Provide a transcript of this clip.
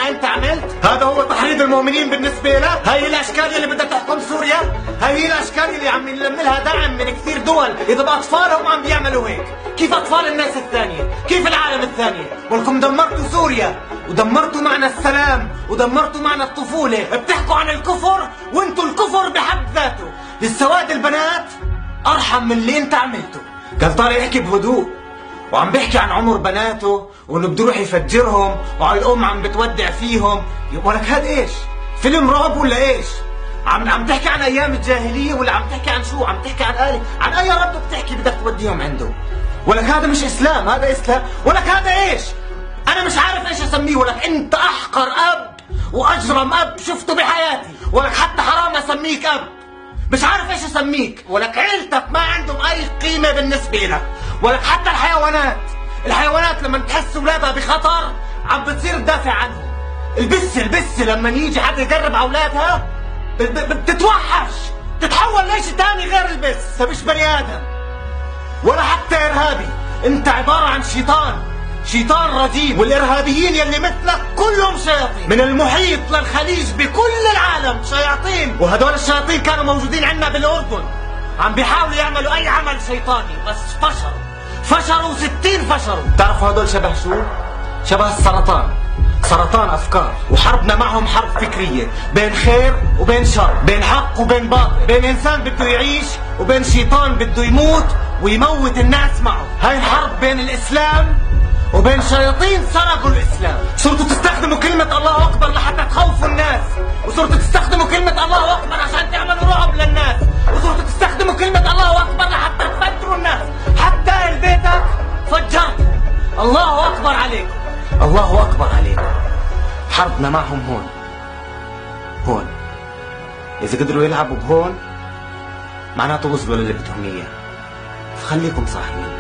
ما انت عملت؟ هذا هو تحريض المؤمنين بالنسبة لك؟ هاي الاشكال اللي بدها تحكم سوريا؟ هاي الاشكال اللي عم يلم لها دعم من كثير دول، اذا باطفالهم عم بيعملوا هيك، كيف اطفال الناس الثانية؟ كيف العالم الثانية؟ ولكم دمرتوا سوريا، ودمرتوا معنى السلام، ودمرتوا معنى الطفولة، بتحكوا عن الكفر وانتوا الكفر بحد ذاته، للسواد البنات ارحم من اللي انت عملته. كان طالع يحكي بهدوء وعم بيحكي عن عمر بناته وانه بده يروح يفجرهم وعلى الام عم بتودع فيهم. ولك هاد ايش؟ فيلم رعب ولا ايش؟ عم تحكي عن ايام الجاهليه ولا عم تحكي عن شو؟ عم تحكي عن آلة؟ عن اي رب بتحكي بدك توديهم عنده؟ ولك هذا مش اسلام، هذا اسلام. ولك هذا ايش؟ انا مش عارف ايش اسميه. ولك انت احقر اب واجرم اب شفته بحياتي. ولك حتى حرام اسميك اب، مش عارف ايش اسميك. ولك عيلتك ما عندهم اي قيمة بالنسبة لك. ولك حتى الحيوانات لما تحس اولادها بخطر عم بتصير تدافع عنهم. البسة لما يجي حدا يقرب على اولادها بتتوحش، تتحول لشيء ثاني غير البس. مش بني ادم ولا حتى ارهابي، انت عبارة عن شيطان رجيم. والارهابيين يلي مثلك كلهم شياطين، من المحيط للخليج بكل العالم شياطين. وهدول الشياطين كانوا موجودين عندنا بالاردن، عم بيحاولوا يعملوا اي عمل شيطاني بس فشلوا 60 فشلوا. بتعرفوا هدول شبه شو؟ شبه سرطان افكار. وحربنا معهم حرب فكرية، بين خير وبين شر، بين حق وبين باطل، بين انسان بده يعيش وبين شيطان بده يموت ويموت الناس معه. هاي الحرب بين الاسلام وبين شياطين سرقوا الاسلام. صرتوا تستخدموا كلمة الله اكبر لحتى تخوفوا الناس، وصرتوا تستخدموا كلمة الله اكبر عشان تعملوا رعب للناس، وصرتوا تستخدموا كلمة الله اكبر لحتى تفجروا الناس. حتى اهل بيتك فجرتوا. الله اكبر عليكم، الله اكبر عليكم. حربنا معهم هون. اذا قدروا يلعبوا بهون معناته وصلوا للي بدهم اياه. فخليكم صاحيين.